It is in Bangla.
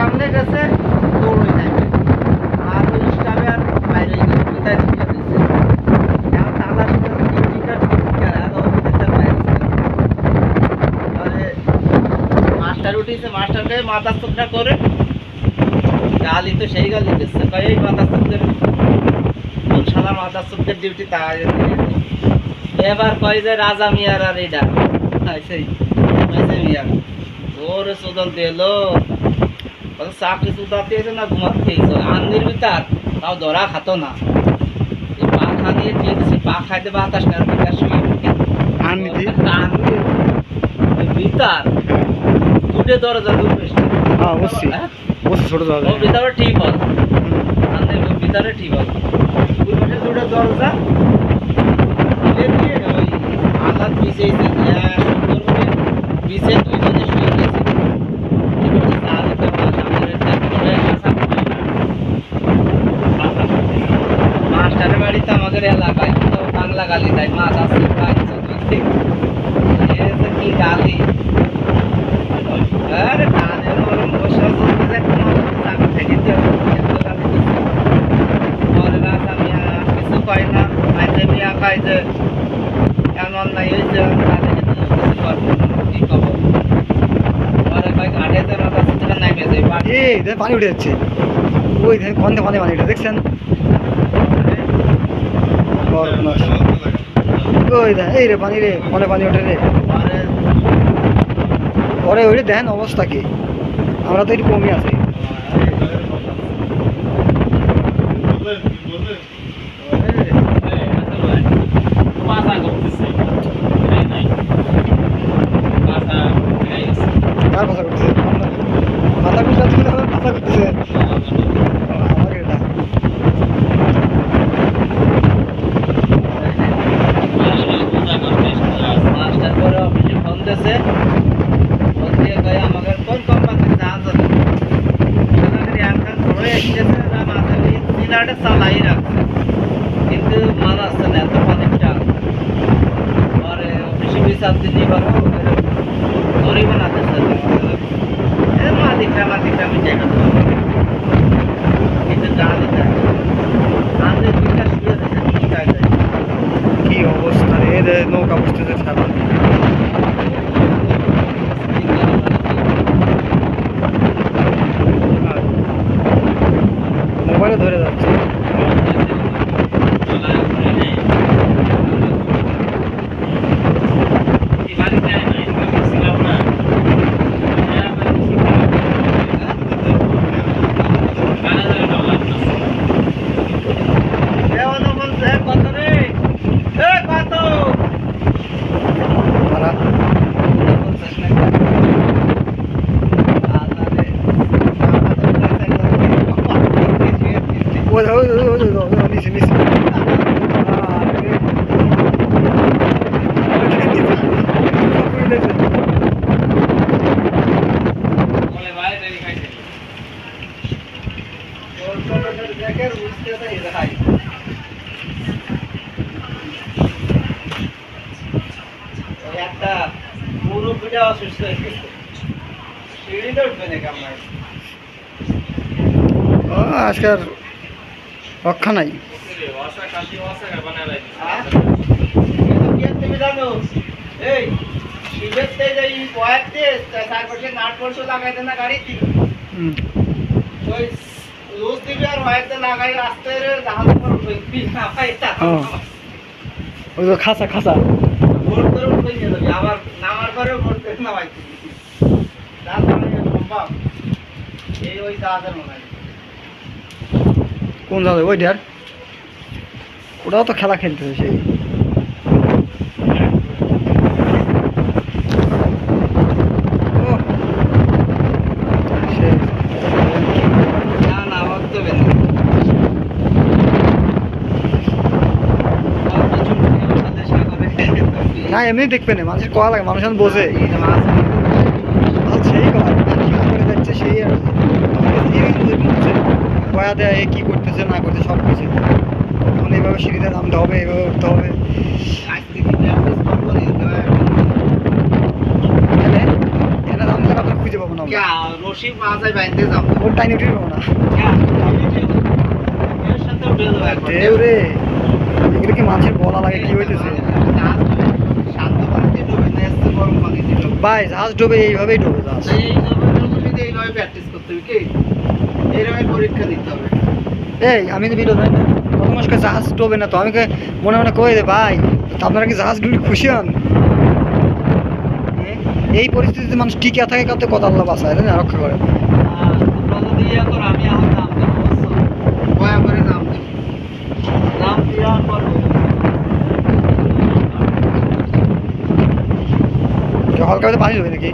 সামনে গেছে দৌড়ে যাবে আর ওই স্টাফে আর বাইরে গেছে কোথায় ঢুকে দিচ্ছে এখন তালা টিকার আর অফিসের বাইরে মাস্টার উঠেছে মাস্টারকে মাথা চোখটা করে গালি তো সেই গালি দিচ্ছে এই মাথা চোখের শালা মাথা চোখের ডিউটি তাই এবার কয় যে রাজা মিয়ার আর এইটা সেই মিয়া ওরে চোদন দিল চাকরি চুদাতে না ঘুমাতে আন্দির ভিতর তাও ধরা খাতো না পাখা নিয়ে দিয়ে দিচ্ছি পা খাইতে বাতাস কার ভিতর শুয়ে ভিতর দুটো দরজা দুটো ছোট দরজা ভিতরে ঠিক বল ভিতরে ঠিক বল ওই পাশে দুটো দরজা দিয়ে ওই আঘাত বিছেছে সুন্দর করে বিছে দুইজনে শুয়ে গেছে মাস্টারের বাড়িতে আমাদের এলাকায় বাংলা গালি দেয় মাছ আসছে কি গালি আরে কাজের গরম বসে চাকরি থেকে কিছু কয় না মাইতে মিয়া খাই যে এমন নাই হয়েছে কিছু করবো কি খবর পরে কয়েক আটে নামে যায় পানি উঠে যাচ্ছে ওই কন্দে কন্দে পানি উঠে দেখছেন ওই দেখ এই রে পানি রে কনে পানি ওঠে রে পরে ওই দেখেন অবস্থা কি আমরা তো একটু কমই আছি কার ভাষা করতেছে মাথা করতেছে মাথা করতেছে আমার এটা মাস্টার করে অফিসে ফোন দিয়েছে ফোন দিয়ে কয়ে আমাকে কোন কোম্পানিতে জাহাজ আছে ধরে এসেছে না মাথা চিনাটা চালাই রাখছে কিন্তু মান আসছে না এত পানির টান পরে অফিসে বিচার দিনই পারবো ধরেই বানাতে মাদিকটা আমি জায়গা কিন্তু যা দিতে আমাদের দুইটা শুয়ে দিচ্ছে কি অবস্থা রে নৌকা বসতেছে ছাড়া মোবাইলে ধরে যাচ্ছে একটা পুরো পিঠা অসুস্থ হয়ে গেছে সিঁড়িতে উঠবে নাকি আমার আজকাল রক্ষা নাই এই শিবের এই কয়েকতে চারপাশে নাট পরশো লাগাইতে না গাড়িতে ওই লুজ দিবি আর হয়তো লাগাই রাস্তায় জাহাজ ওই তো খাসা খাসা ভোট করে উঠে নিয়ে যাবি আবার নামার পরে ভোট করে নামাই সম্ভব এই ওই জাহাজের মনে হয় কোন জায়গায় ওই ডেয়ার ওটাও তো খেলা খেলতেছে সেই না এমনি দেখবে না মানুষের কয়া লাগে মানুষ বোঝে সেই করে যাচ্ছে সেই আর কয়া দেয় কি করতেছে না করতে সব কিছু এখন এইভাবে সিঁড়িতে নামতে হবে এইভাবে উঠতে হবে এনে নামতে আপনার খুঁজে পাবো না রশি মাঝে বাইন্ধে যাও ওর টাইম উঠে যাবো না এর সাথে উঠে যাও একবার ঢেউ রে এগুলো কি মানুষের বলা লাগে কি হইতেছে শান্ত পানিতে ডুবে না আসছে গরম পানিতে ডুবে ভাই জাহাজ ডুবে এইভাবেই ডুবে জাহাজ এইভাবে প্র্যাকটিস করতে হবে কি এইভাবে পরীক্ষা দিতে হবে এই আমি তো বিরোধ ভাই কত মাস করে জাহাজ ডোবে না তো আমি মনে মনে কই দে ভাই তা আপনারা কি জাহাজ ডুবে খুশি হন এই পরিস্থিতিতে মানুষ টিকে থাকে কত কথা আল্লাহ বাঁচায় তাই না রক্ষা করে তোমরা যদি ইয়া করো আমি এখন নাম দেবো বুঝছো দয়া করে নাম দেবো নাম দেওয়ার পর হালকা পানি ডুবে নাকি